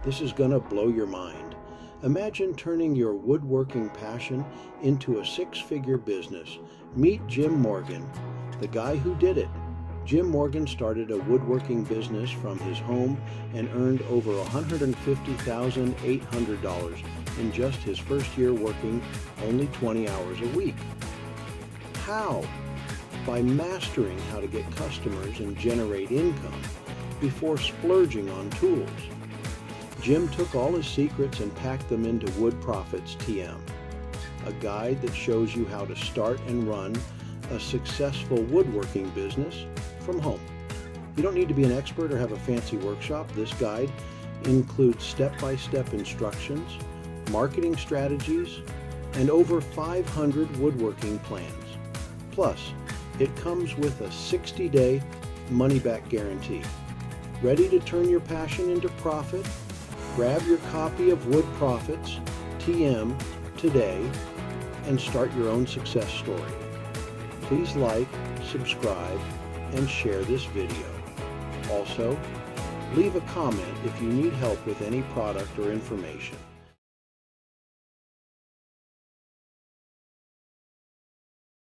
This is gonna blow your mind. Imagine turning your woodworking passion into a six-figure business. Meet Jim Morgan, the guy who did it. Jim Morgan started a woodworking business from his home and earned over $150,800 in just his first year working only 20 hours a week. How? By mastering how to get customers and generate income before splurging on tools. Jim took all his secrets and packed them into Wood Profits TM, a guide that shows you how to start and run a successful woodworking business from home. You don't need to be an expert or have a fancy workshop. This guide includes step-by-step instructions, marketing strategies, and over 500 woodworking plans. Plus, it comes with a 60-day money-back guarantee. Ready to turn your passion into profit? Grab your copy of Wood Profits TM today and start your own success story. Please like, subscribe, and share this video. Also, leave a comment if you need help with any product or information.